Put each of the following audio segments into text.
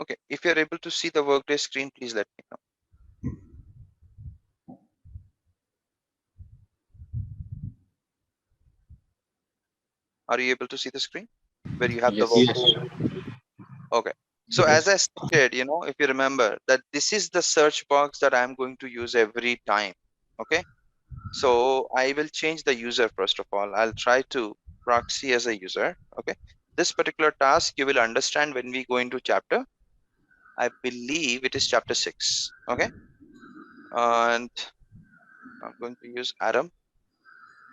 Okay, if you're able to see the Workday screen, please let me know. Are you able to see the screen where you have the Yes. Workday? Yes. Okay. So as I stated, if you remember that this is the search box that I'm going to use every time. Okay. So I will change the user first of all. I'll try to proxy as a user. Okay. This particular task you will understand when we go into chapter. I believe it is chapter 6. Okay. And I'm going to use Adam.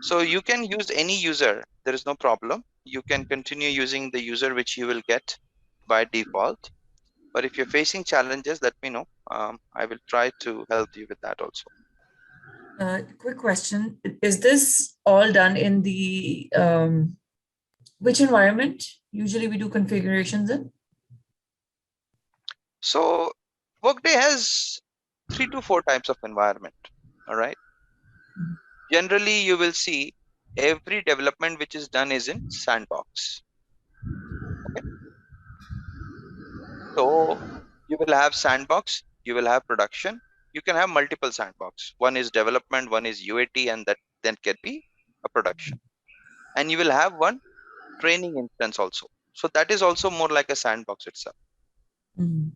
So you can use any user. There is no problem. You can continue using the user which you will get by default. But if you're facing challenges, let me know. I will try to help you with that also. Quick question. Is this all done in the which environment usually we do configurations in? So Workday has 3 to 4 types of environment. All right. Generally, you will see every development which is done is in sandbox. Okay. So you will have sandbox, you will have production, you can have multiple sandbox. One is development, one is UAT, and that then can be a production. And you will have one training instance also. So that is also more like a sandbox itself. Mhm.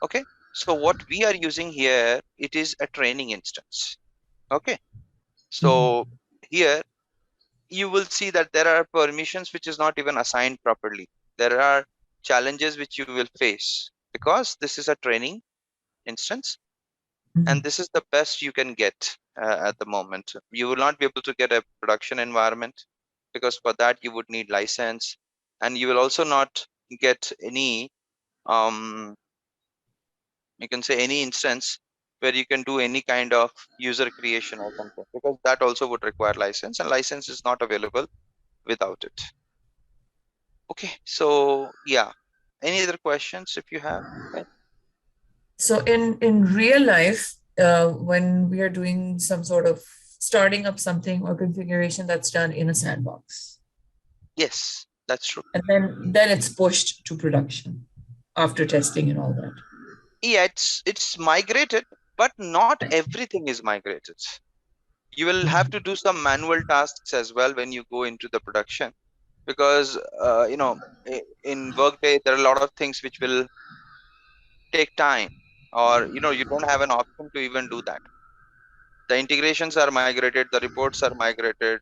Okay. So what we are using here, it is a training instance. Okay. So here you will see that there are permissions which is not even assigned properly. There are challenges which you will face because this is a training instance and this is the best you can get at the moment. You will not be able to get a production environment because for that you would need license, and you will also not get any you can say any instance where you can do any kind of user creation or something, because that also would require license, and license is not available without it. Okay, so yeah, any other questions if you have? Right? So in real life, when we are doing some sort of starting up something or configuration that's done in a sandbox, Yes, that's true. and then it's pushed to production after testing and all that. Yeah, it's migrated, but not everything is migrated. You will have to do some manual tasks as well when you go into the production, because in Workday there are a lot of things which will take time, or you don't have an option to even do that. The integrations are migrated, the reports are migrated.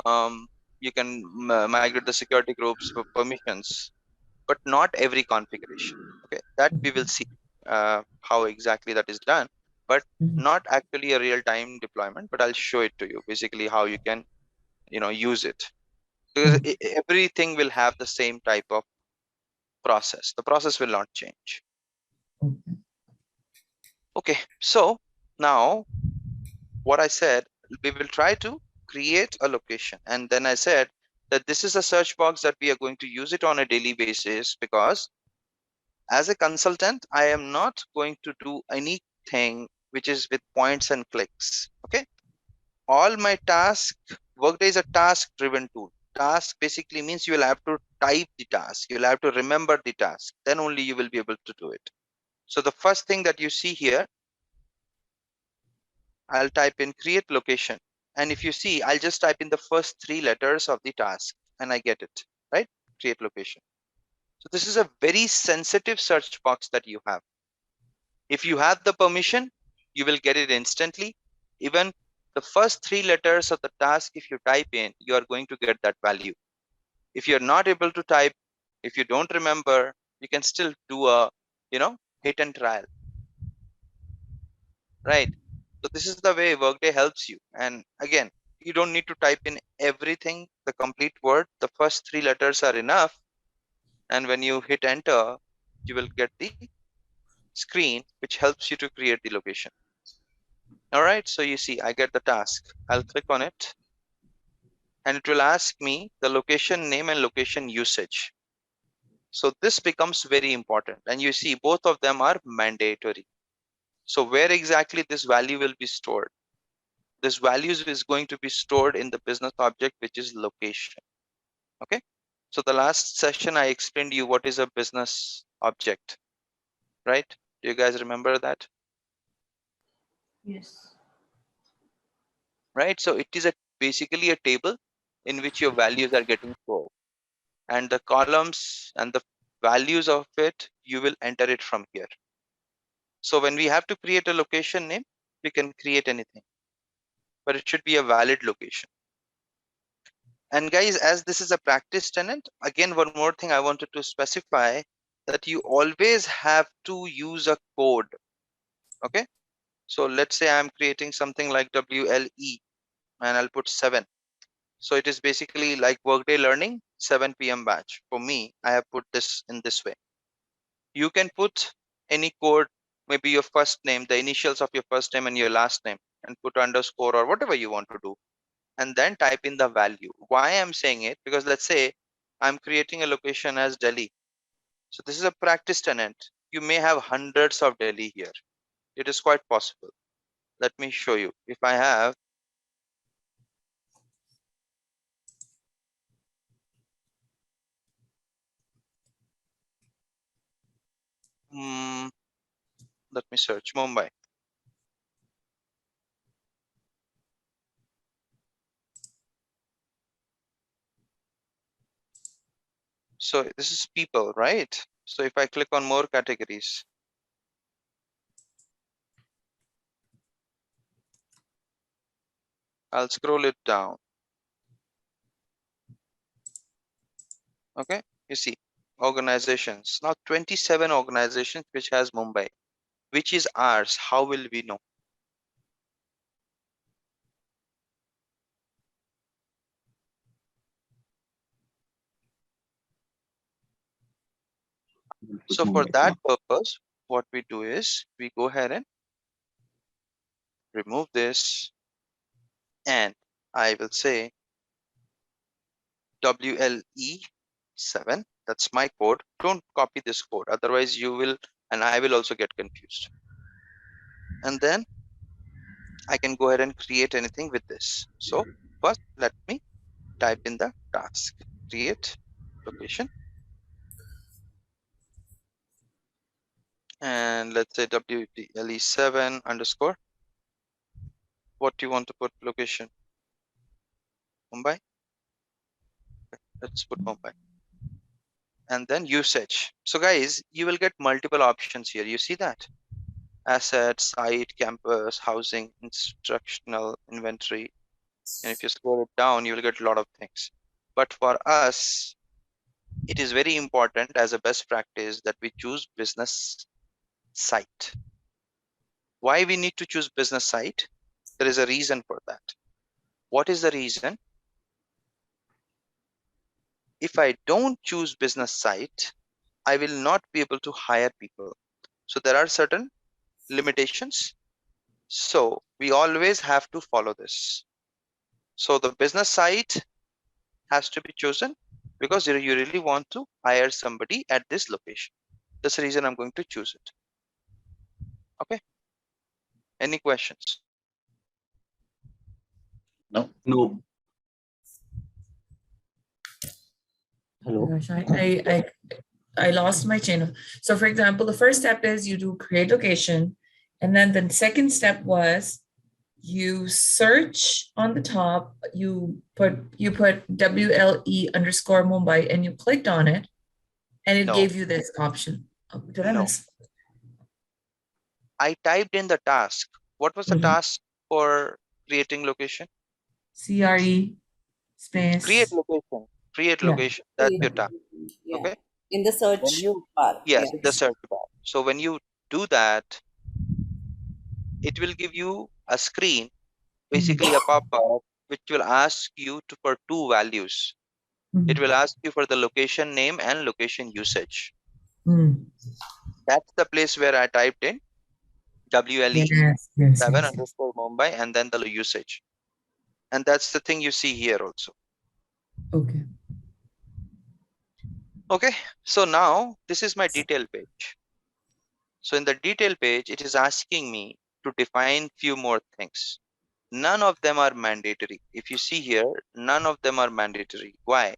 um, you can migrate the security groups for permissions, but not every configuration. Okay, that we will see how exactly that is done, but not actually a real-time deployment, but I'll show it to you basically how you can use it, because everything will have the same type of process. The process will not change. Okay, so now what I said, we will try to create a location, and then I said that this is a search box that we are going to use it on a daily basis, because as a consultant I am not going to do anything which is with points and clicks. Okay, all my task, Workday is a task driven tool. Task basically means you will have to type the task, you will have to remember the task, then only you will be able to do it. So the first thing that you see here, I'll type in create location, and if you see, I'll just type in the first 3 letters of the task and I get it, right? Create location. So this is a very sensitive search box that you have. If you have the permission, you will get it instantly. Even the first 3 letters of the task, if you type in, you are going to get that value. If you're not able to type, if you don't remember, you can still do a hit and trial, right? So this is the way Workday helps you. And again, you don't need to type in everything, the complete word. The first 3 letters are enough, and when you hit enter, you will get the screen which helps you to create the location. All right, so you see I get the task. I'll click on it and it will ask me the location name and location usage. So this becomes very important, and you see both of them are mandatory. So where exactly this value will be stored? This value is going to be stored in the business object, which is location. Okay, So the last session I explained to you what is a business object, right? Do you guys remember that? Yes. Right? So it is basically a table in which your values are getting stored, and the columns and the values of it, you will enter it from here. So when we have to create a location name, we can create anything, but it should be a valid location. And guys, as this is a practice tenant, again, one more thing I wanted to specify, that you always have to use a code. Okay. So let's say I'm creating something like WLE and I'll put 7. So it is basically like Workday Learning 7 p.m. batch. For me, I have put this in this way. You can put any code, maybe your first name, the initials of your first name and your last name, and put underscore or whatever you want to do, and then type in the value. Why I'm saying it? Because let's say I'm creating a location as Delhi. So this is a practice tenant. You may have hundreds of Delhi here. It is quite possible. Let me show you. If I have, mm, let me search Mumbai. So this is people, right? So if I click on more categories, I'll scroll it down. Okay, you see organizations. Now 27 organizations which has Mumbai. Which is ours? How will we know? So for that purpose, what we do is we go ahead and remove this, and I will say WLE7. That's my code. Don't copy this code, otherwise you will, and I will also get confused. And then I can go ahead and create anything with this. So first, let me type in the task, create location, and let's say WLE7 underscore. What do you want to put location? Mumbai. Let's put Mumbai. And then usage. So guys, you will get multiple options here. You see that? Asset, site, campus, housing, instructional, inventory. And if you scroll it down, you will get a lot of things. But for us, it is very important as a best practice that we choose business site. Why we need to choose business site? There is a reason for that. What is the reason? If I don't choose business site, I will not be able to hire people. So there are certain limitations. So we always have to follow this. So the business site has to be chosen because you really want to hire somebody at this location. That's the reason I'm going to choose it. Okay. Any questions? No. No. Oh Hello. my gosh, I lost my chain of. So for example, the first step is you do create location. And then the second step was you search on the top, you put WLE underscore Mumbai and you clicked on it and it No, gave you this option. Oh, did I no. miss? I typed in the task. What was the Mhm. task for creating location? CRE Create space. location. Create Yeah. location. That's your task. Yeah, Okay. in the When search you, bar. yes, Yeah. in the search bar. So when you do that, it will give you a screen, Mhm. basically a pop-up, which will ask you to for two values. It Mhm. will ask you for the location name and location usage. Mm. That's the place where I typed in WLE Yes, yes, 7 yes, yes. underscore Mumbai and then the usage. And that's the thing you see here also. Okay. Okay. So now this is my detail page. So in the detail page, it is asking me to define few more things. None of them are mandatory. If you see here, none of them are mandatory. Why?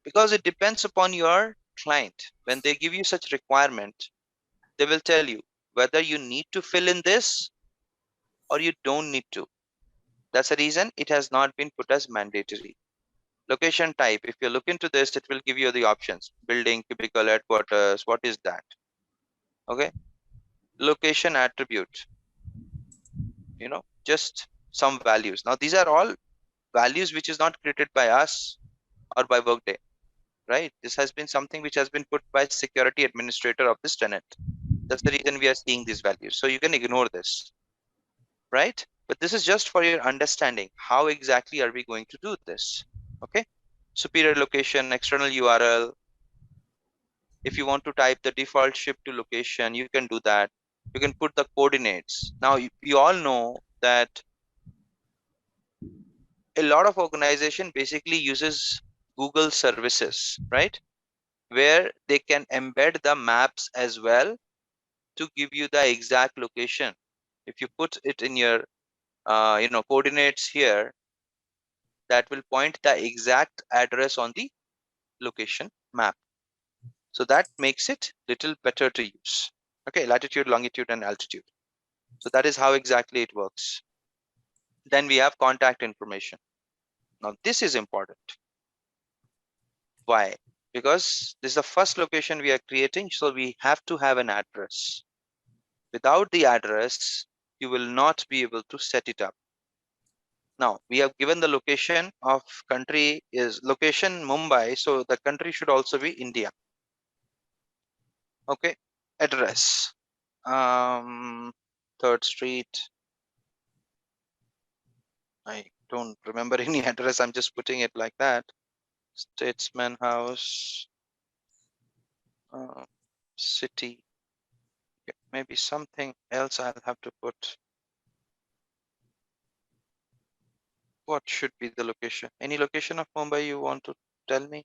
Because it depends upon your client. When they give you such requirement, they will tell you whether you need to fill in this or you don't need to. That's the reason it has not been put as mandatory. Location type, if you look into this, it will give you the options: building, cubicle, headquarters. What is that? Okay. Location attribute, just some values. Now these are all values which is not created by us or by Workday, right? This has been something which has been put by security administrator of this tenant. That's the reason we are seeing these values. So you can ignore this, right? But this is just for your understanding. How exactly are we going to do this? Okay. Superior location, external URL. If you want to type the default ship to location, you can do that. You can put the coordinates. Now, we all know that a lot of organization basically uses Google services, right? Where they can embed the maps as well to give you the exact location. If you put it in your coordinates here, that will point the exact address on the location map. So that makes it little better to use. Okay, latitude, longitude, and altitude. So that is how exactly it works. Then we have contact information. Now this is important. Why? Because this is the first location we are creating, so we have to have an address. Without the address, you will not be able to set it up. Now we have given the location of country is location Mumbai, so the country should also be India. Okay, address, 3rd Street. I don't remember any address. I'm just putting it like that. Statesman House, city. Okay, maybe something else I'll have to put. What should be the location? Any location of Mumbai you want to tell me?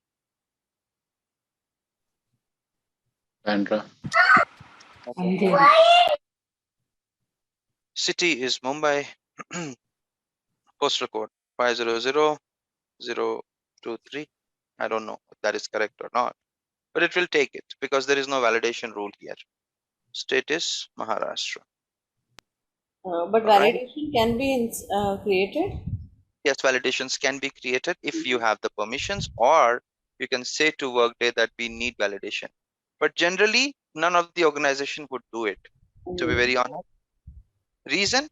Bandra. Okay. City is Mumbai. Postal code 500-023. I don't know if that is correct or not, but it will take it because there is no validation rule here. State is Maharashtra. But All right. validation can be created. Yes, validations can be created if you have the permissions, or you can say to Workday that we need validation. But generally, none of the organization would do it, to be very honest. Reason,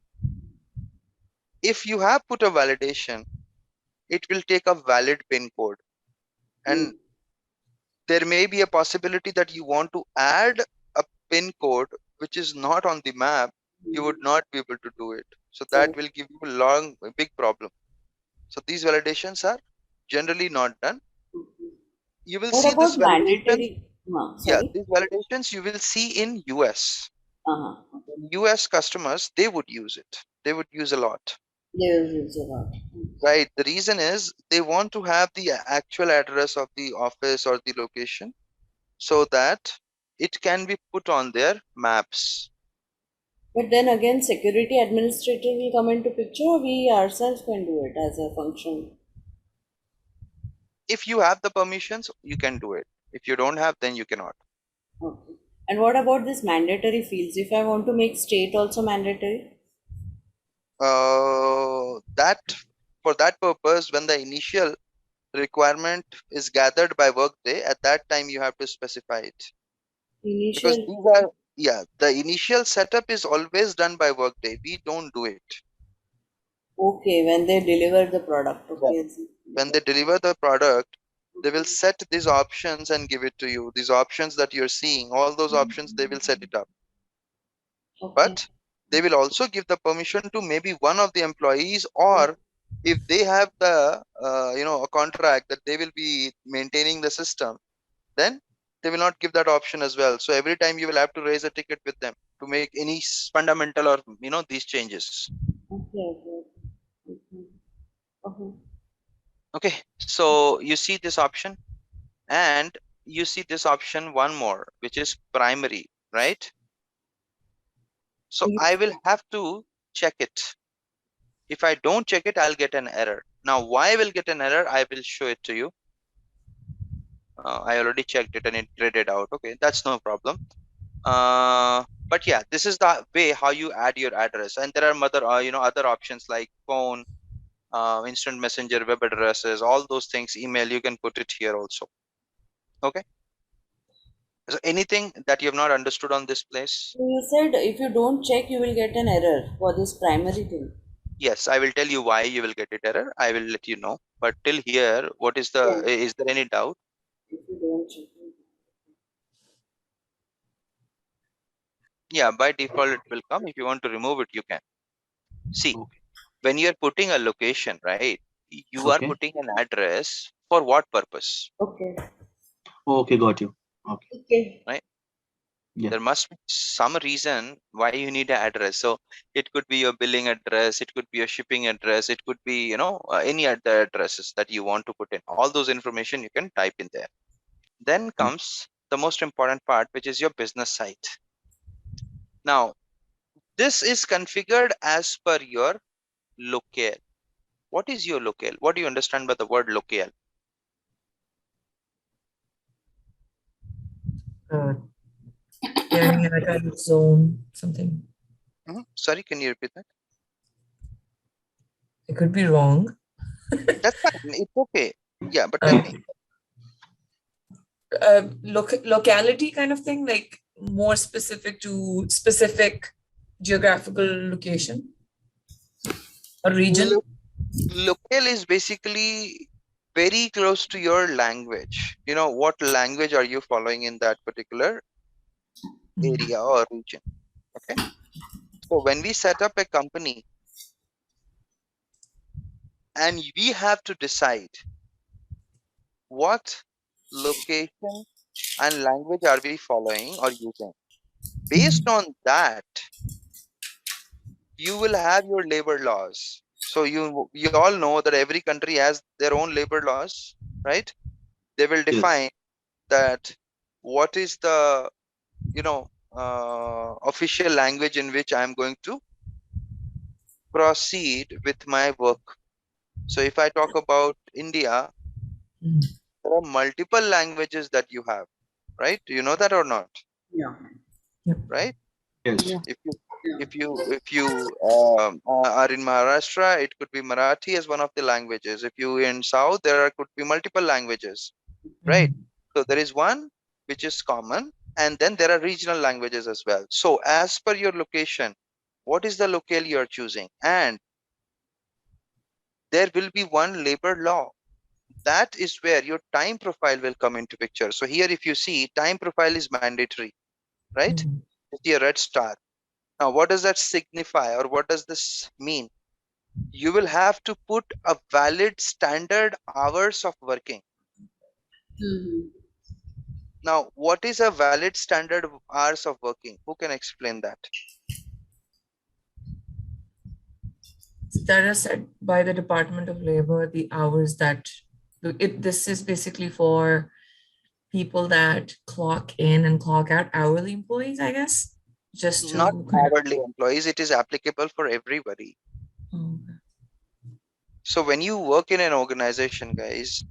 if you have put a validation, it will take a valid PIN code, and there may be a possibility that you want to add a PIN code which is not on the map. You would not be able to do it. So that will give you a big problem. So these validations are generally not done. You will What see this about validation. mandatory? Yeah, Sorry. these validations you will see in US. Uh-huh. US customers, they would use it. They would use a lot. They will use a lot. Right. The reason is they want to have the actual address of the office or the location so that it can be put on their maps. But then again, security administrator will come into picture, or we ourselves can do it as a function. If you have the permissions, you can do it. If you don't have, then you cannot. Okay. And what about this mandatory fields? If I want to make state also mandatory? That for that purpose, when the initial requirement is gathered by Workday, at that time you have to specify it. Because Initial. these are, yeah, the initial setup is always done by Workday. We don't do it. Okay, when they deliver the product. Yeah. Okay. When they deliver the product, they will set these options and give it to you. These options that you're seeing, all those options, they will set it up. Okay. But they will also give the permission to maybe one of the employees, or if they have the a contract that they will be maintaining the system, then they will not give that option as well. So every time you will have to raise a ticket with them to make any fundamental or these changes. Okay. Okay. Okay. Okay. Okay, so you see this option, and you see this option one more, which is primary, right? So I will have to check it. If I don't check it, I'll get an error. Now, why I will get an error, I will show it to you. I already checked it and it read it out. Okay, that's no problem. But yeah, this is the way how you add your address, and there are other other options like phone, instant messenger, web addresses, all those things, email. You can put it here also. Okay. So anything that you have not understood on this place? So you said if you don't check, you will get an error for this primary thing. Yes, I will tell you why you will get it error. I will let you know. But till here, what is the? Yeah. Is there any doubt? If you don't check. Yeah, by default it will come. If you want to remove it, you can. See, Okay. when you are putting a location, right? You are Okay. putting an address for what purpose, Okay. Okay, got you. Okay. Okay. right? Yeah. There must be some reason why you need an address. So it could be your billing address, it could be your shipping address, it could be any other addresses that you want to put in. All those information you can type in there. Then Mm. comes the most important part, which is your business site. Now this is configured as per your locale. What is your locale? What do you understand by the word locale? Uh, area, kind of zone, something. Sorry, can you repeat that? It could be wrong. That's fine. It's okay. Yeah, but tell Uh, me. locality kind of thing, like more specific to specific geographical location or region. Locale is basically very close to your language. What language are you following in that particular Mm. area or region? Okay. So when we set up a company and we have to decide what location and language are we following or using, based Mm. on that, you will have your labor laws. So you all know that every country has their own labor laws, right? They will Yes. define that what is the official language in which I am going to proceed with my work. So if I talk about India, Mm. there are multiple languages that you have, right? Do you know that or not? Yeah. Yep. Right? Yes. Yeah. If you Yeah. are in Maharashtra, it could be Marathi as one of the languages. If you in South, could be multiple languages, right? Mm. So there is one which is common, and then there are regional languages as well. So as per your location, what is the locale you are choosing? And there will be one labor law. That is where your time profile will come into picture. So here, if you see, time profile is mandatory, right? Mm. You see a red star. Now, what does that signify, or what does this mean? You will have to put a valid standard hours of working. Mhm. Now, what is a valid standard hours of working? Who can explain that? That are set by the Department of Labor, the hours that this is basically for people that clock in and clock out, hourly employees, I guess, just Not to kind of. hourly employees, it is applicable for everybody. Oh, So when you work in an organization, guys,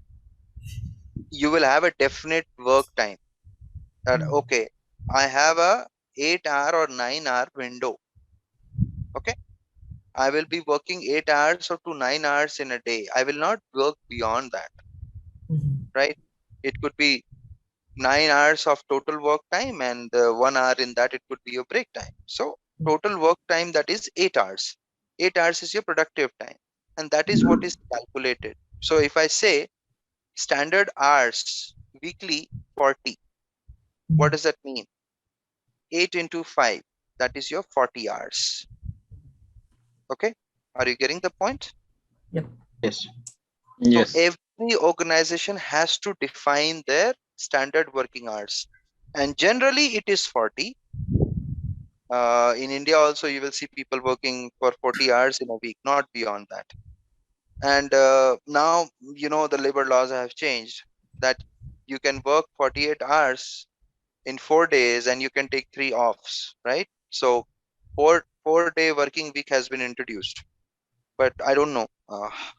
you will have a definite work time that, mm. okay, I have a 8 hour or 9 hour window. Okay. I will be working 8 hours or to 9 hours in a day. I will not work beyond that, Mhm. right? It could be 9 hours of total work time, and 1 hour in that it could be your break time. So total work time, that is 8 hours. 8 hours is your productive time, and that is what is calculated. So if I say standard hours weekly 40, what Mm. does that mean? 8 into 5, that is your 40 hours. Okay, are you getting the point? Yep. Yes. So Yes. every organization has to define their standard working hours, and generally it is 40. In India also, you will see people working for 40 hours in a week, not beyond that. And now, the labor laws have changed, that you can work 48 hours in 4 days and you can take 3 offs, right? So four-day working week has been introduced, but I don't know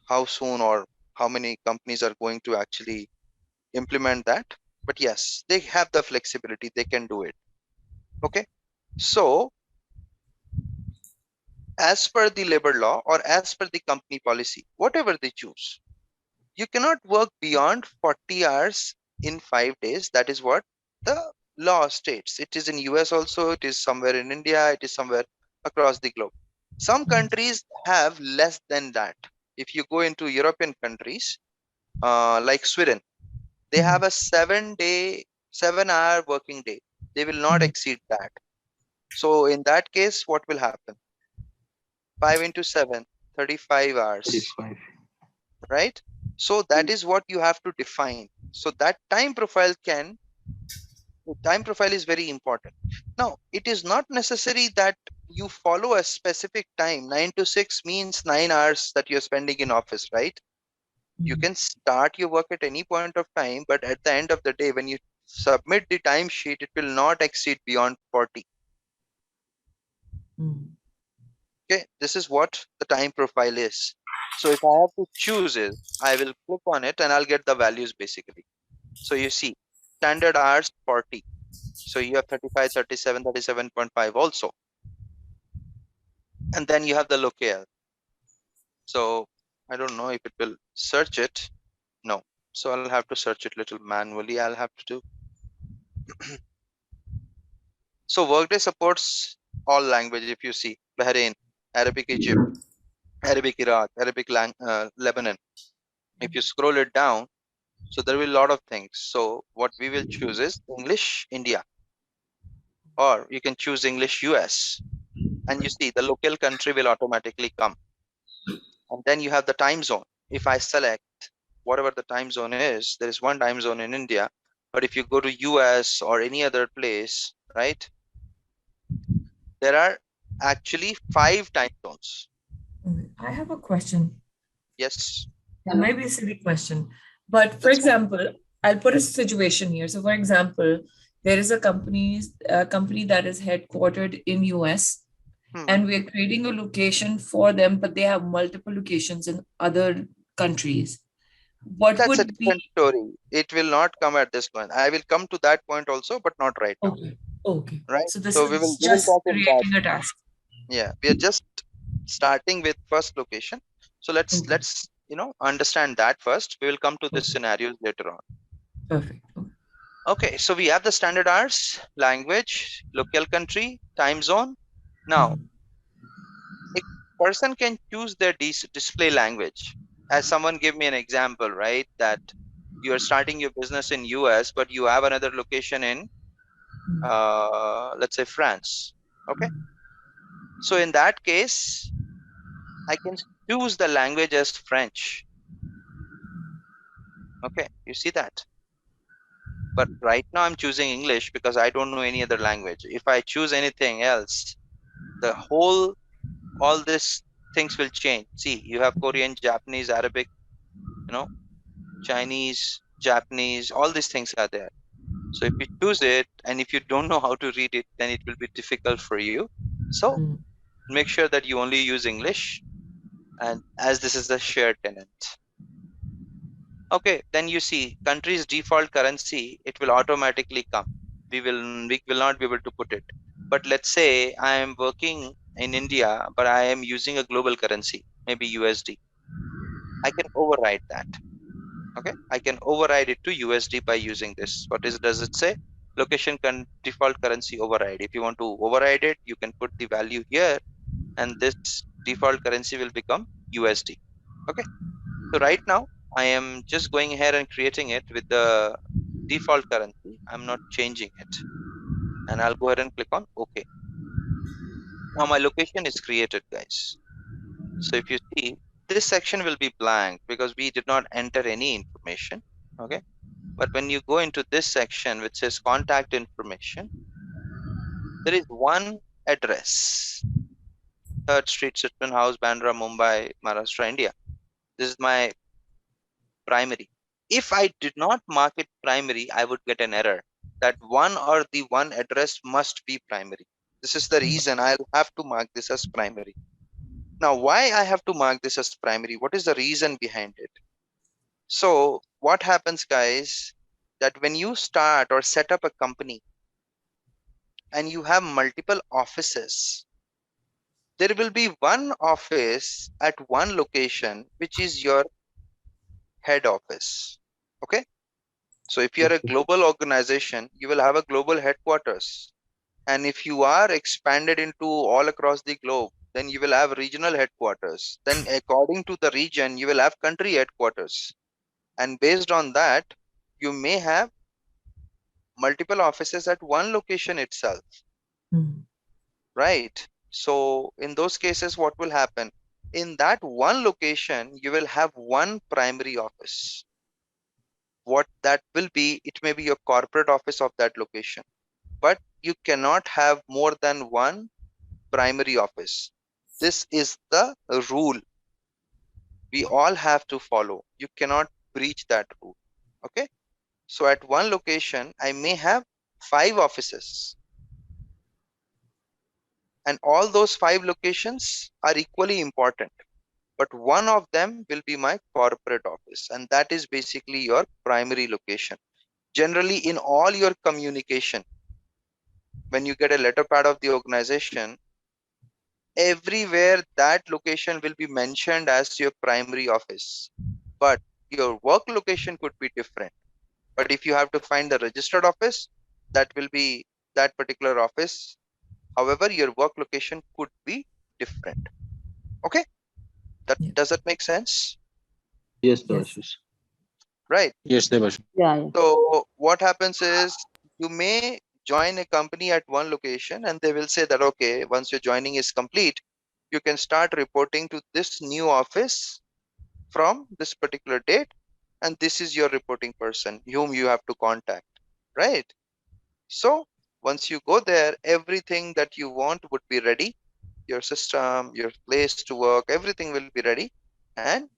how soon or how many companies are going to actually implement that. But yes, they have the flexibility, they can do it. Okay, so as per the labor law or as per the company policy, whatever they choose, you cannot work beyond 40 hours in 5 days. That is what the law states. It is in US also, it is somewhere in India, it is somewhere across the globe. Some countries have less than that. If you go into European countries, like Sweden, they have a 7-hour working day. They will not exceed that. So in that case, what will happen? 5 into 7, 35 hours, 35. right? So that is what you have to define. So that time profile is very important. Now, it is not necessary that you follow a specific time. 9 to 6 means 9 hours that you're spending in office, right? You can start your work at any point of time, but at the end of the day, when you submit the timesheet, it will not exceed beyond 40. Okay, this is what the time profile is. So if I have to choose it, I will click on it and I'll get the values basically. So you see, standard hours 40. So you have 35, 37, 37.5 also. And then you have the locale. So I don't know if it will search it. No. So I'll have to search it little manually. I'll have to do. So Workday supports all language. If you see Bahrain, Arabic Egypt, Arabic Iraq, Arabic Lebanon. If you scroll it down, so there will be a lot of things. So what we will choose is English India, or you can choose English US, and you see the local country will automatically come. And then you have the time zone. If I select whatever the time zone is, there is one time zone in India, but if you go to US or any other place, right, there are actually 5 time zones. I have a question. Yes, It might be a silly question, but for that's example, I'll put a situation here. So, for example, there is a company that is headquartered in US, hmm, and we are creating a location for them, but they have multiple locations in other countries. What that's a would be different story. It will not come at this point. I will come to that point also, but not right now. okay? Okay, Right? so this So is we will just talk in that. creating a task. Yeah, we are just starting with first location. So Okay, let's understand that first. We will come to this okay, scenarios later on. perfect. Okay. Okay, so we have the standard hours, language, local country, time zone. Now, Mhm. a person can choose their display language. As someone gave me an example, right? That you are starting your business in US, but you have another location in, let's say France. Okay, so in that case, I can choose the language as French. Okay, you see that? But right now I'm choosing English because I don't know any other language. If I choose anything else, the whole all these things will change. See, you have Korean, Japanese, Arabic, you know, Chinese, Japanese, all these things are there. So if you choose it and if you don't know how to read it, then it will be difficult for you. So Mm. make sure that you only use English, and as this is a shared tenant. Okay, then you see country's default currency, it will automatically come. We will not be able to put it. But let's say I am working in India, but I am using a global currency, maybe USD. I can override that. Okay, I can override it to USD by using this. Does it say? Location default currency override. If you want to override it, you can put the value here, and this default currency will become USD. Okay. So right now, I am just going ahead and creating it with the default currency. I'm not changing it. And I'll go ahead and click on OK. Now my location is created, guys. So if you see, this section will be blank because we did not enter any information. Okay. But when you go into this section, which says contact information, there is one address. 3rd Street, Sitman House, Bandra, Mumbai, Maharashtra, India. This is my primary. If I did not mark it primary, I would get an error that one address must be primary. This is the reason I'll have to mark this as primary. Now, why I have to mark this as primary? What is the reason behind it? So what happens, guys? that when you start or set up a company and you have multiple offices, there will be one office at one location, which is your head office. Okay. So if you're a Okay. global organization, you will have a global headquarters. And if you are expanded into all across the globe, then you will have regional headquarters. Then according to the region, you will have country headquarters. And based on that, you may have multiple offices at one location itself, Mm. right? So in those cases, what will happen? In that one location, you will have one primary office. What that will be, it may be your corporate office of that location, but you cannot have more than one primary office. This is the rule we all have to follow. You cannot breach that rule. Okay. So at one location, I may have 5 offices, and all those 5 locations are equally important. But one of them will be my corporate office, and that is basically your primary location. Generally, in all your communication, when you get a letter pad of the organization, everywhere that location will be mentioned as your primary office, but your work location could be different. But if you have to find the registered office, that will be that particular office. However, your work location could be different. Okay, that Yeah. does that make sense? Yes, Yes. Devashish. Right. Yes, Devash. Yeah. So what happens is you may join a company at one location and they will say that, okay, once your joining is complete, you can start reporting to this new office from this particular date. And this is your reporting person whom you have to contact, right? So once you go there, everything that you want would be ready. Your system, your place to work, everything will be ready. And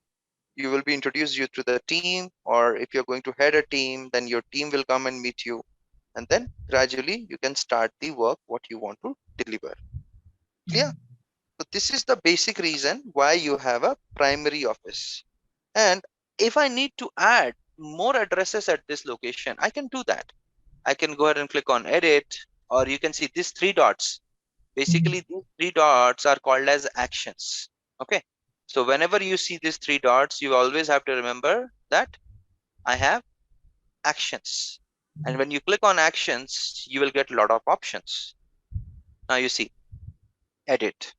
you will be introduced you to the team, or if you're going to head a team, then your team will come and meet you, and then gradually you can start the work what you want to deliver. Clear? So this is the basic reason why you have a primary office. And if I need to add more addresses at this location, I can do that. I can go ahead and click on edit, or you can see these 3 dots. Basically, these 3 dots are called as actions. Okay. So whenever you see these 3 dots, you always have to remember that I have actions. And when you click on actions, you will get a lot of options. Now you see edit,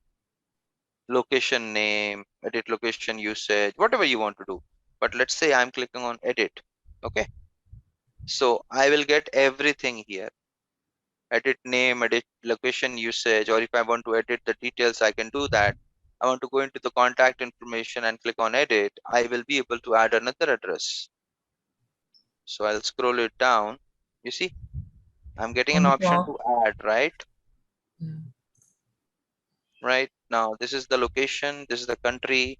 location name, edit location usage, whatever you want to do. But let's say I'm clicking on edit. Okay. So I will get everything here. Edit name, edit location usage, or if I want to edit the details, I can do that. I want to go into the contact information and click on edit. I will be able to add another address. So I'll scroll it down. You see, I'm getting On an the option top. to add, right? Yeah. Right now, this is the location, this is the country,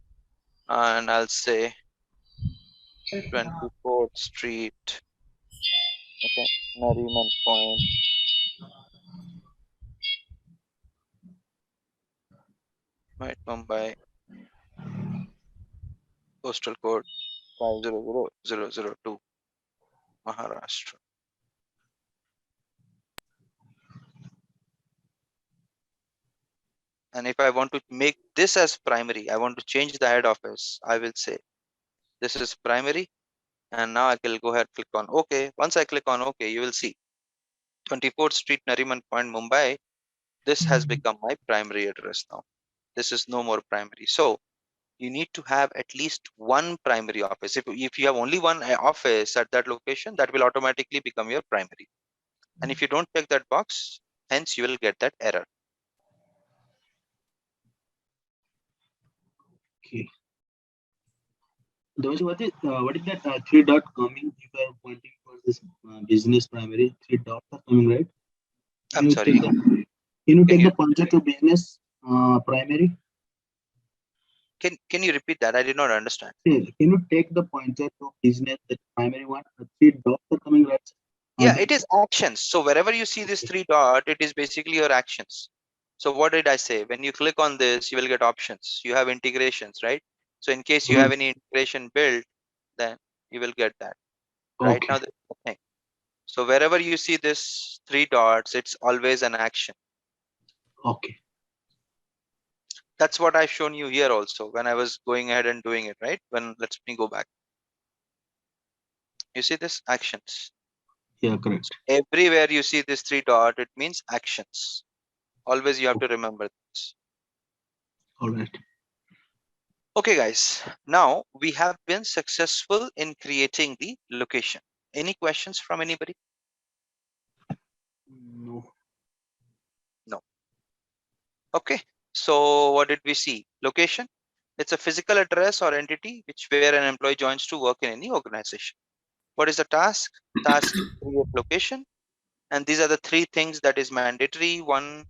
and I'll say 24th Street, okay, Nariman Point, right, Mumbai, postal code 500002, Maharashtra. And if I want to make this as primary, I want to change the head office, I will say this is primary, and now I can go ahead click on OK. Once I click on OK, you will see 24th Street, Nariman Point, Mumbai. This has become my primary address now. This is no more primary. So you need to have at least one primary office. If you have only one office at that location, that will automatically become your primary. And if you don't check that box, hence you will get that error. Okay. Devashi, what is that 3 dot coming? If you are pointing for this business primary, 3 dots are coming, right? Can I'm you sorry. take the, can you Can take you the pointer to business primary? can you repeat that? I did not understand. Can you take the pointer to business, the primary one? 3 dots are coming, right? Yeah, it is actions. So wherever you see this 3 dot, it is basically your actions. So what did I say? When you click on this, you will get options. You have integrations, right? So in case you have any integration built, then you will get that. Right Okay. now, there's nothing. So wherever you see this 3 dots, it's always an action. Okay. That's what I've shown you here also when I was going ahead and doing it, right? Let me go back. You see this actions. Yeah, correct. Everywhere you see this 3 dot, it means actions. Always you have to remember this. All right. Okay, guys. Now we have been successful in creating the location. Any questions from anybody? No. No. Okay. So what did we see? Location. It's a physical address or entity where an employee joins to work in any organization. What is the task? Task is create location. And these are the 3 things that is mandatory. One,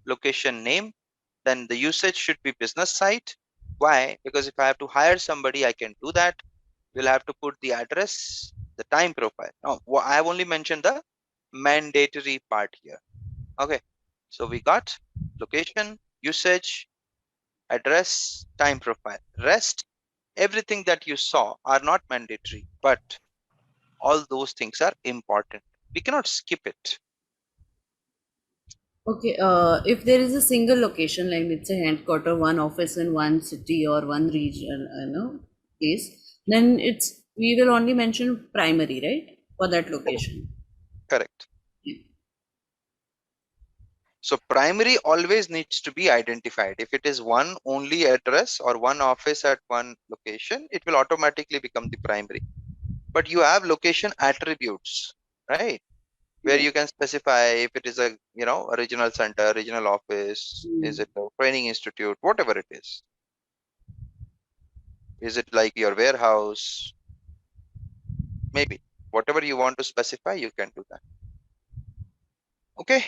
location name. Then the usage should be business site. Why? Because if I have to hire somebody, I can do that. We'll have to put the address, the time profile. Now, I have only mentioned the mandatory part here. Okay. So we got location, usage, address, time profile. Rest, everything that you saw are not mandatory, but all those things are important. We cannot skip it. Okay, if there is a single location, like it's a headquarter, one office in one city or one region, place, then we will only mention primary, right, for that location. Correct. Yeah. So primary always needs to be identified. If it is one only address or one office at one location, it will automatically become the primary. But you have location attributes, right? Where Yeah. you can specify if it is a a regional center, regional office, is Mm. it a training institute, whatever it is it like your warehouse, maybe whatever you want to specify, you can do that. Okay,